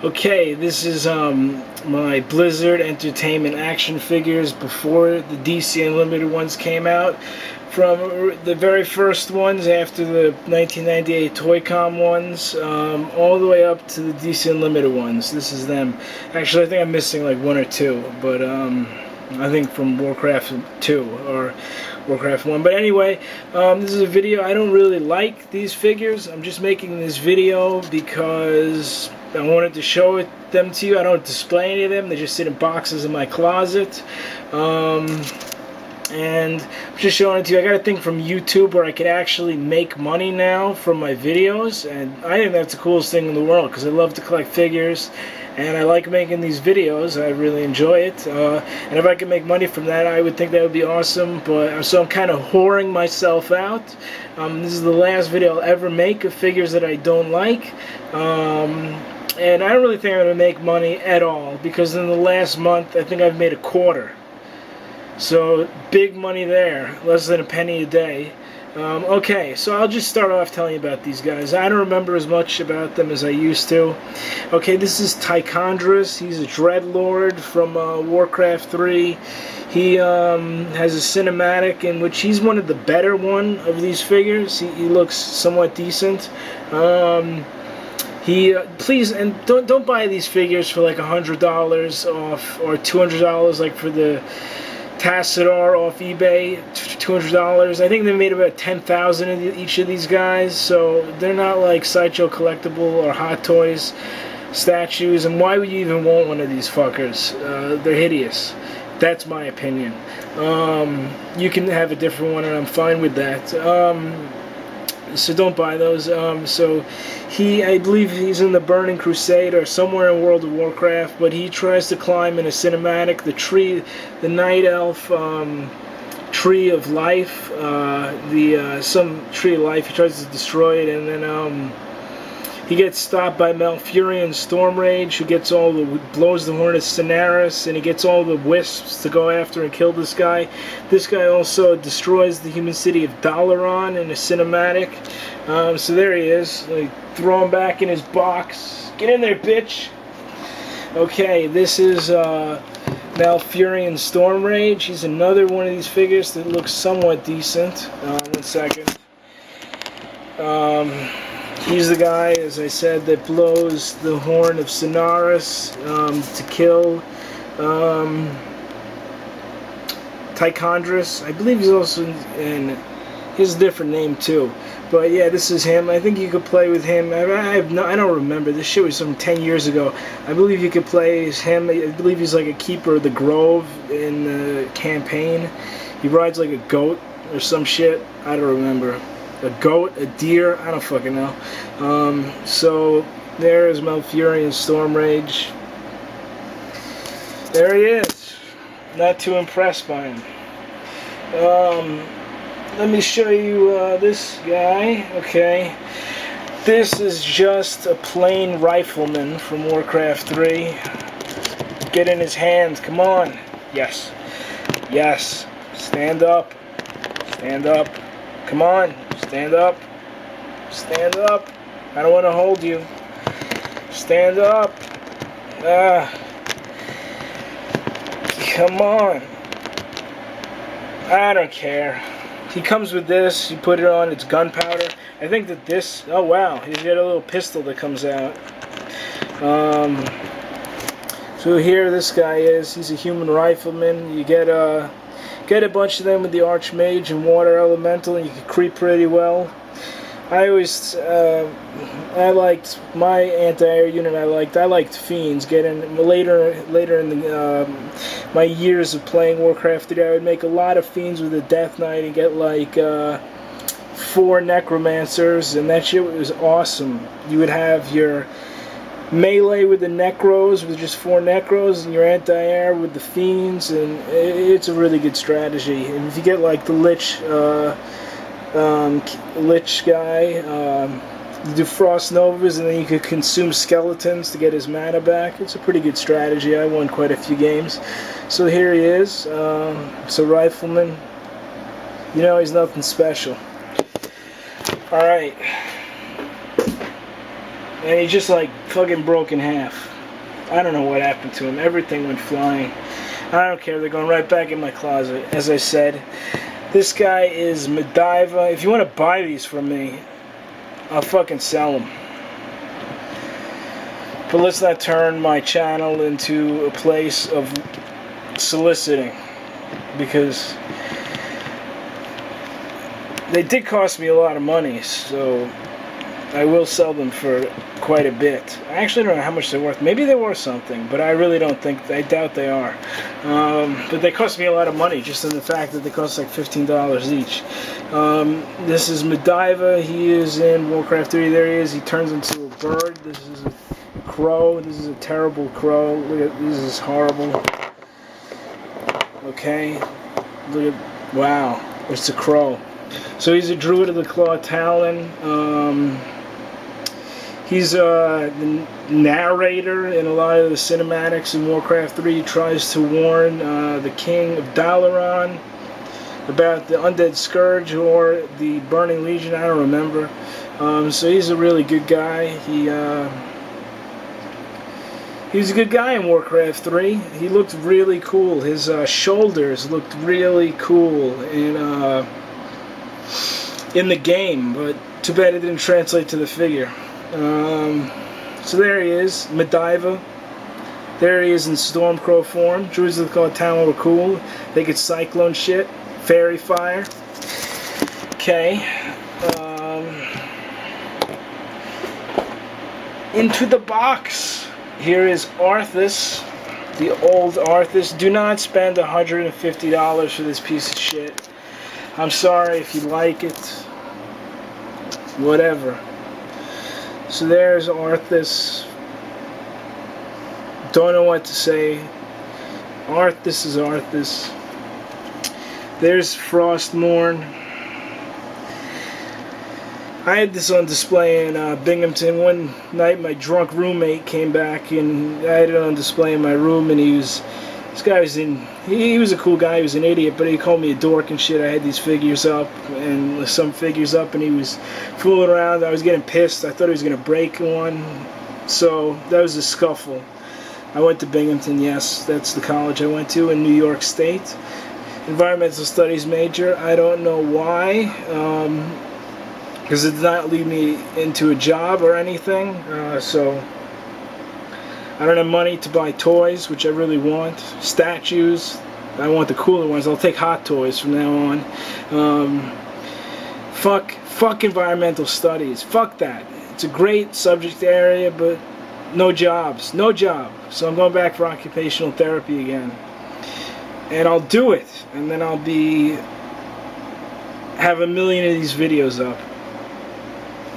Okay, this is my Blizzard Entertainment action figures before the DC Unlimited ones came out. From the very first ones after the 1998 Toy-Con ones, all the way up to the DC Unlimited ones. This is them. Actually, I think I'm missing like one or two, but I think from Warcraft 2 or Warcraft 1. But anyway, this is a video. I don't really like these figures. I'm just making this video because I wanted to show them to you. I don't display any of them. They just sit in boxes in my closet. And I'm just showing it to you. I got a thing from YouTube where I could actually make money now from my videos, and I think that's the coolest thing in the world because I love to collect figures and I like making these videos. I really enjoy it, and if I could make money from that, I would think that would be awesome. But so I'm kind of whoring myself out. This is the last video I'll ever make of figures that I don't like. And I don't really think I'm going to make money at all because in the last month I think I've made $0.25. So big money there, less than a penny a day. Okay, so I'll just start off telling you about these guys. I don't remember as much about them as I used to. Okay, this is Tichondrius. He's a Dreadlord from Warcraft 3. He has a cinematic in which he's one of the better one of these figures. He looks somewhat decent. Please, and don't buy these figures for like $100 off or $200 like for the Tassadar off eBay, $200. I think they made about 10,000 of each of these guys, so they're not like Sideshow Collectible or Hot Toys statues. And why would you even want one of these fuckers? They're hideous. That's my opinion. You can have a different one, and I'm fine with that. So don't buy those. So I believe he's in the Burning Crusade or somewhere in World of Warcraft, but he tries to climb in a cinematic the Night Elf Tree of Life, some Tree of Life. He tries to destroy it, and then he gets stopped by Malfurion Stormrage, who blows the horn of Shandris, and he gets all the wisps to go after and kill this guy. This guy also destroys the human city of Dalaran in a cinematic. So there he is. Like, throw him back in his box. Get in there, bitch. Okay, this is Malfurion Stormrage. He's another one of these figures that looks somewhat decent. 1 second. He's the guy, as I said, that blows the horn of Shandris to kill Tichondrius. I believe he's also in. He has a different name too, but yeah, this is him. I think you could play with him. I don't remember. This shit was from 10 years ago. I believe you could play as him. I believe he's like a keeper of the Grove in the campaign. He rides like a goat or some shit. I don't remember. A goat, a deer, I don't fucking know. So there is Malfurion Stormrage. There he is. Not too impressed by him. Let me show you this guy. Okay. This is just a plain Rifleman from Warcraft 3. Get in his hands. Come on. Yes. Yes. Stand up. Stand up. Come on. Stand up. Stand up. I don't want to hold you. Stand up. Come on. I don't care. He comes with this. You put it on. It's gunpowder. I think that this... Oh, wow. He's got a little pistol that comes out. So here this guy is. He's a human rifleman. You get a bunch of them with the Archmage and Water Elemental, and you can creep pretty well. I liked my anti-air unit. I liked Fiends. Later in the my years of playing Warcraft 3, I would make a lot of Fiends with a Death Knight and get like 4 Necromancers, and that shit was awesome. You would have your melee with the Necros, with just 4 Necros, and your anti-air with the Fiends, and it's a really good strategy. And if you get like the Lich guy, you do Frost Novas, and then you could consume skeletons to get his mana back. It's a pretty good strategy. I won quite a few games. So here he is. So Rifleman, you know, he's nothing special. Alright. And he just like fucking broke in half. I don't know what happened to him. Everything went flying. I don't care. They're going right back in my closet. As I said, this guy is Madiba. If you want to buy these from me, I'll fucking sell them. But let's not turn my channel into a place of soliciting, because they did cost me a lot of money, so I will sell them for quite a bit. I actually don't know how much they're worth. Maybe they're worth something, but I really don't think, I doubt they are. But they cost me a lot of money, just in the fact that they cost like $15 each. This is Medivh. He is in Warcraft 3. There he is. He turns into a bird. This is a crow. This is a terrible crow. Look at, this is horrible. Okay. Look at, wow. It's a crow. So he's a druid of the Claw Talon. He's the narrator in a lot of the cinematics in Warcraft 3. He tries to warn the king of Dalaran about the Undead Scourge or the Burning Legion. I don't remember. So he's a really good guy. He was a good guy in Warcraft 3. He looked really cool. His shoulders looked really cool in the game, but too bad it didn't translate to the figure. So there he is, Medivh. There he is in Stormcrow form. Druids of the Claw Talon were cool. They could cyclone shit, fairy fire. Okay. Into the box. Here is Arthas, the old Arthas. Do not spend $150 for this piece of shit. I'm sorry if you like it. Whatever. So there's Arthas. Don't know what to say. Arthas is Arthas. There's Frostmourne. I had this on display in Binghamton. One night my drunk roommate came back and I had it on display in my room, and this guy was he was a cool guy. He was an idiot, but he called me a dork and shit. I had these figures up and some figures up, and he was fooling around. I was getting pissed. I thought he was going to break one. So that was a scuffle. I went to Binghamton, yes. That's the college I went to in New York State. Environmental Studies major. I don't know why. Because it did not lead me into a job or anything. So I don't have money to buy toys, which I really want. Statues, I want the cooler ones. I'll take hot toys from now on. Fuck environmental studies. Fuck that. It's a great subject area, but no jobs. No job. So I'm going back for occupational therapy again. And I'll do it. And then I'll have a million of these videos up.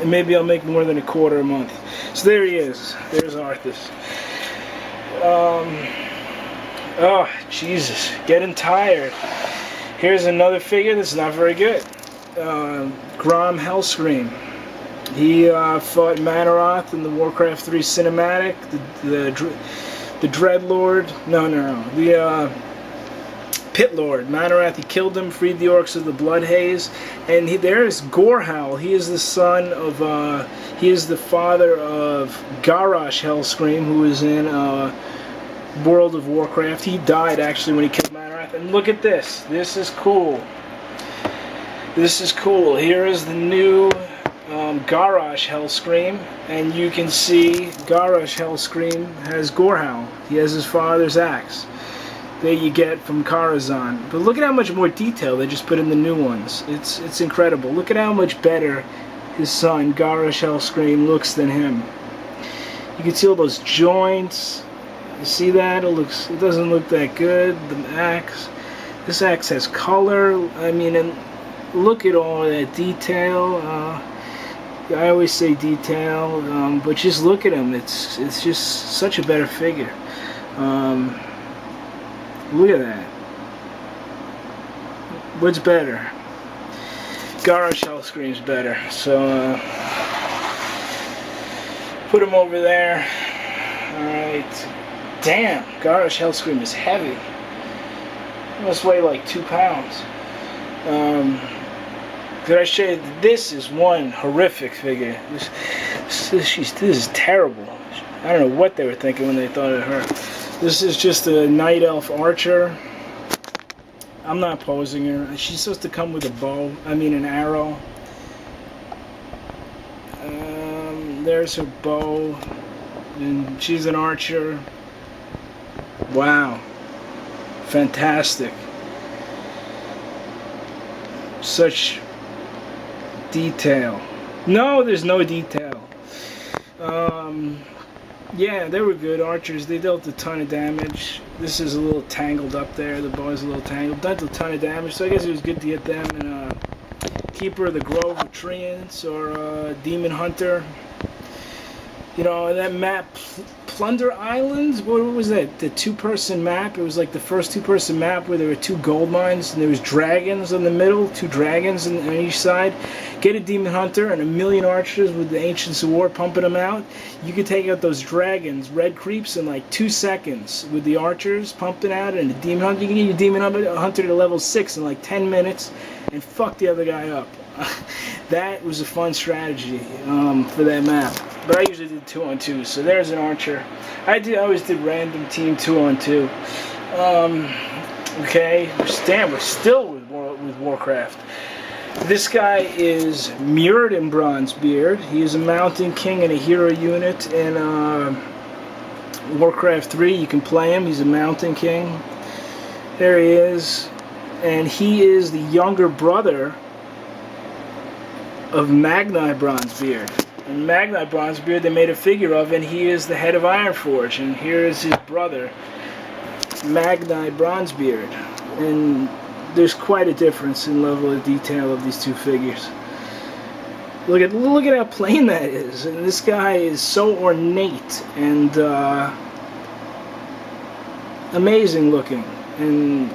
And maybe I'll make more than $250 a month. So there he is. There's Arthas. Oh, Jesus. Getting tired. Here's another figure that's not very good. Grom Hellscream. He fought Manaroth in the Warcraft 3 cinematic. The Dreadlord. No. The Pit Lord. Manaroth, he killed him, freed the orcs of the Blood Haze. And there's Gorehowl. He is the son of, he is the father of Garish Hellscream, who is in World of Warcraft. He died, actually, when he killed Manaroth. And look at this. This is cool. This is cool. Here is the new Garish Hellscream. And you can see Garish Hellscream has Gorehowl. He has his father's axe that you get from Karazhan. But look at how much more detail they just put in the new ones. It's incredible. Look at how much better his son, Garish Hellscream, looks than him. You can see all those joints. You see that? It doesn't look that good. The axe. This axe has color. I mean, and look at all that detail. I always say detail, but just look at him. It's just such a better figure. Look at that. What's better? Garish Hellscream's better. So, put him over there. Alright. Damn, Garish Hellscream is heavy. He must weigh like 2 pounds. Did I show you? This is one horrific figure. This is terrible. I don't know what they were thinking when they thought of her. This is just a night elf archer. I'm not posing her. She's supposed to come with a bow. I mean an arrow. There's her bow. And she's an archer. Wow. Fantastic. Such detail. No, there's no detail. Yeah, they were good archers. They dealt a ton of damage. This is a little tangled up there. The bow is a little tangled. Dealt a ton of damage, so I guess it was good to get them. And Keeper of the Grove of Treants, or Demon Hunter. You know, that map, Plunder Islands, what was that? The two-person map? It was like the first two-person map where there were 2 gold mines and there was dragons in the middle, 2 dragons on each side. Get a Demon Hunter and 1,000,000 archers with the Ancients of War pumping them out. You could take out those dragons, red creeps, in like 2 seconds with the archers pumping out and the Demon Hunter. You can get your Demon Hunter to level 6 in like 10 minutes and fuck the other guy up. That was a fun strategy for that map. But I usually did 2-on-2, so there's an archer. I always did random team 2-on-2. Okay, we're still with Warcraft. This guy is Muradin Bronzebeard. He is a Mountain King and a hero unit in Warcraft 3. You can play him. He's a Mountain King. There he is. And he is the younger brother of Magpie Bronzebeard. And Magpie Bronzebeard they made a figure of, and he is the head of Ironforge. And here is his brother, Magpie Bronzebeard. And there's quite a difference in level of detail of these two figures. Look at how plain that is. And this guy is so ornate and amazing looking. And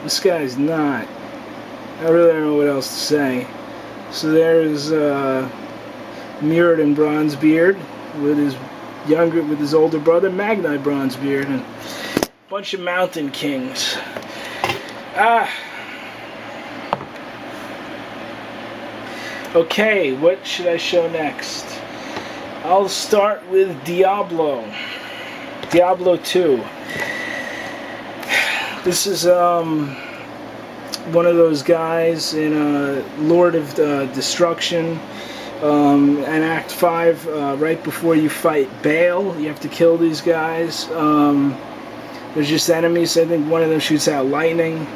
this guy's not. I really don't know what else to say. So there's Muradin Bronzebeard with his older brother Magpie Bronzebeard, and a bunch of Mountain Kings. Okay, what should I show next? I'll start with Diablo 2. This is one of those guys in Lord of Destruction. In Act 5, right before you fight Baal, you have to kill these guys. There's just enemies. I think one of them shoots out lightning.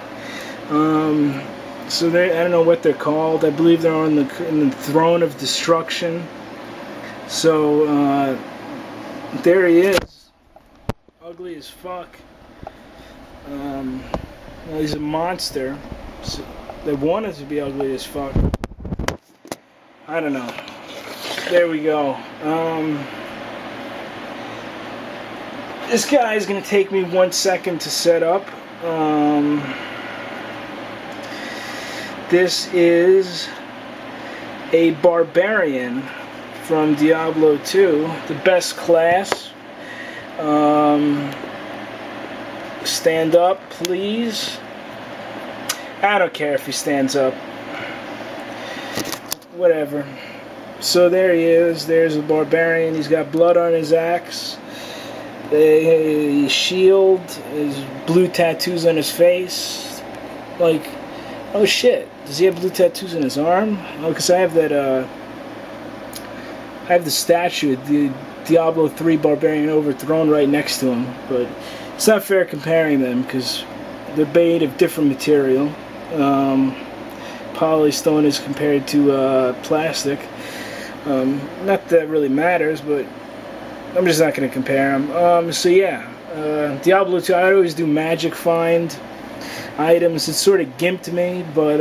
So I don't know what they're called. I believe they're in the Throne of Destruction. So there he is, ugly as fuck. Well, he's a monster. So they wanted to be ugly as fuck. I don't know. There we go. This guy is going to take me 1 second to set up. This is a Barbarian from Diablo 2, the best class. Stand up, please. I don't care if he stands up. Whatever. So there he is. There's a Barbarian. He's got blood on his axe. A shield. His blue tattoos on his face. Like, oh shit. Does he have blue tattoos on his arm? Oh, because I have that, I have the statue, the Diablo 3 Barbarian Overthrown right next to him. But it's not fair comparing them because they're made of different material. Polystone is compared to plastic. Not that it really matters, but I'm just not going to compare them. So yeah, Diablo 2, I always do magic find items. It sort of gimped me, but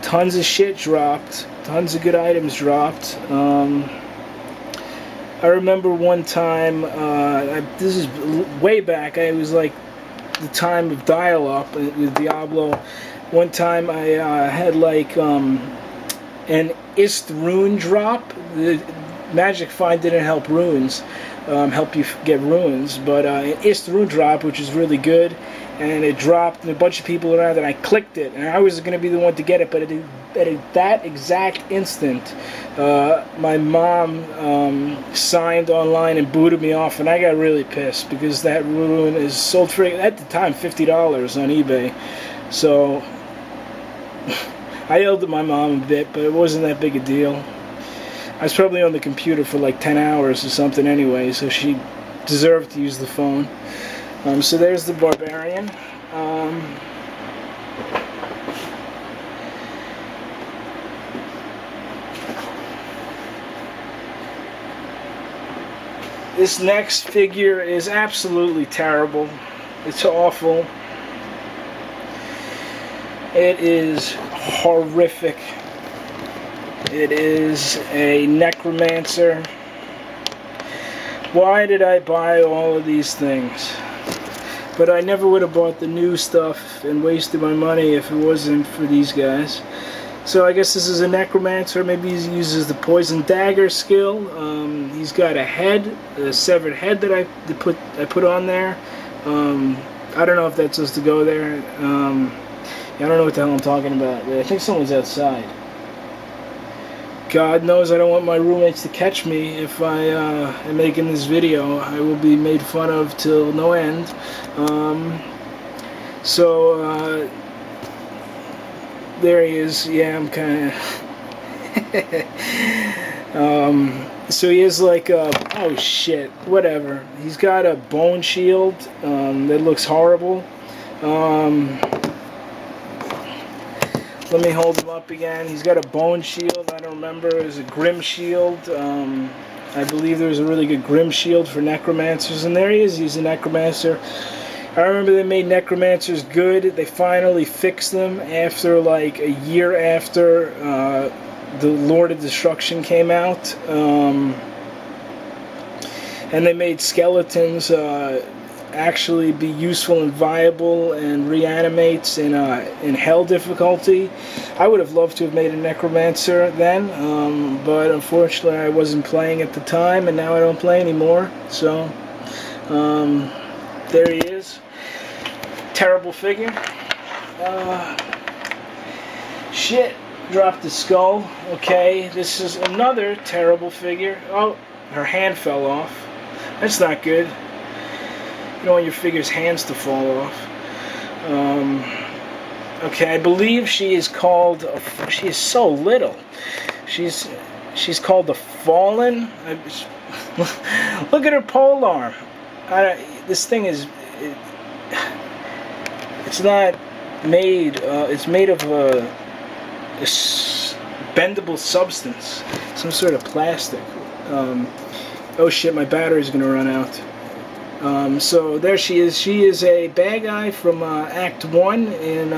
tons of shit dropped. Tons of good items dropped. I remember one time, this is way back, I was like the time of dial-up with Diablo. One time I had like an Ist rune drop. Magic Find didn't help runes, help you get runes, but it Ist Rune Drop, which is really good, and it dropped, and a bunch of people around, and I clicked it, and I was going to be the one to get it, but at that exact instant, my mom signed online and booted me off, and I got really pissed, because that rune is sold for, at the time, $50 on eBay, so I yelled at my mom a bit, but it wasn't that big a deal. I was probably on the computer for like 10 hours or something anyway, so she deserved to use the phone. So there's the Barbarian. This next figure is absolutely terrible. It's awful. It is horrific. It is a Necromancer. Why did I buy all of these things? But I never would have bought the new stuff and wasted my money if it wasn't for these guys. So I guess this is a Necromancer. Maybe he uses the Poison Dagger skill. He's got a head, a severed head that I put on there. I don't know if that's supposed to go there. I don't know what the hell I'm talking about. I think someone's outside. God knows I don't want my roommates to catch me if I am making this video. I will be made fun of till no end. There he is. Yeah, I'm kind of... so he is like a... Oh shit, whatever. He's got a bone shield that looks horrible. Let me hold him up again. He's got a bone shield. I don't remember. There's a grim shield. I believe there's a really good grim shield for Necromancers. And there he is. He's a Necromancer. I remember they made Necromancers good. They finally fixed them after like a year after the Lord of Destruction came out. And they made skeletons actually be useful and viable and reanimates in hell difficulty. I would have loved to have made a Necromancer then, but unfortunately I wasn't playing at the time, and now I don't play anymore. So there he is. Terrible figure. Shit, dropped the skull. Okay, this is another terrible figure. Oh, her hand fell off. That's not good. You don't want your figure's hands to fall off. Okay, I believe she is called... She is so little. She's called the Fallen. Look at her pole arm. This thing is... It's not made... it's made of a bendable substance. Some sort of plastic. Oh shit, my battery's gonna run out. So there she is. She is a bad guy from Act 1 in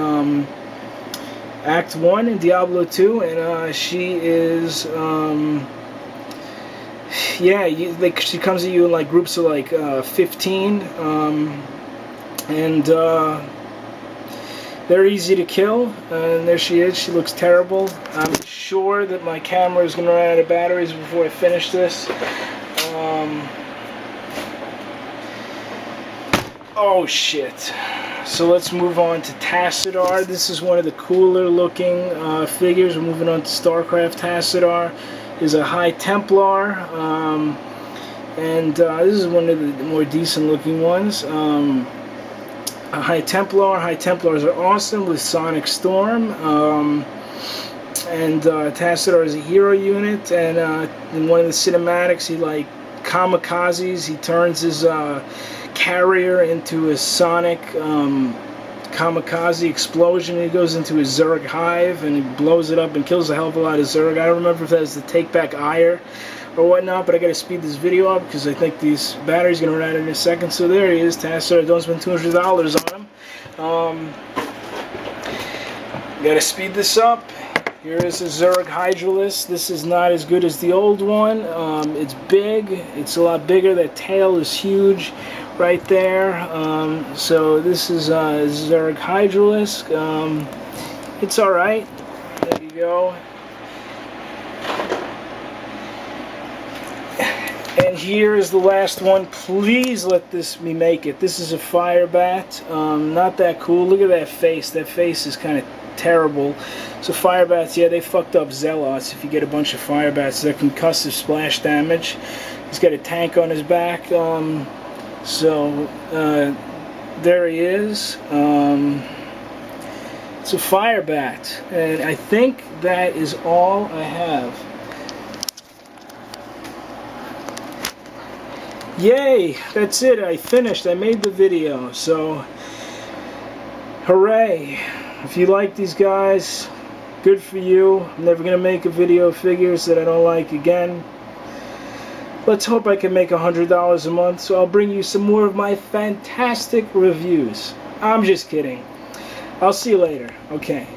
Diablo 2, and she is she comes at you in like groups of like 15, and they're easy to kill. And there she is. She looks terrible. I'm sure that my camera is going to run out of batteries before I finish this. Oh shit. So let's move on to Tassadar. This is one of the cooler looking figures. We're moving on to StarCraft. Tassadar is a High Templar, and this is one of the more decent looking ones. A High Templar. High Templars are awesome with Sonic Storm. And Tassadar is a hero unit, and in one of the cinematics he like kamikazes. He turns his carrier into a sonic kamikaze explosion. He goes into his Zerg hive and he blows it up and kills a hell of a lot of Zerg. I don't remember if that was the take back ire or whatnot, but I gotta speed this video up because I think these batteries gonna run out in a second. So there he is, Tassadar. Don't spend $200 on him. Gotta speed this up. Here is a Zerg hydralisk. This is not as good as the old one. It's big. It's a lot bigger. That tail is huge right there. So this is a Zerg hydralisk. It's alright. There you go. And here is the last one. Please let me make it. This is a firebat. Not that cool. Look at that face. That face is kind of terrible. So firebats, yeah, they fucked up Zealots. If you get a bunch of firebats, they're concussive splash damage. He's got a tank on his back. There he is. It's a firebat. And I think that is all I have. Yay! That's it. I finished. I made the video. So, hooray! If you like these guys, good for you. I'm never going to make a video of figures that I don't like again. Let's hope I can make $100 a month, so I'll bring you some more of my fantastic reviews. I'm just kidding. I'll see you later. Okay.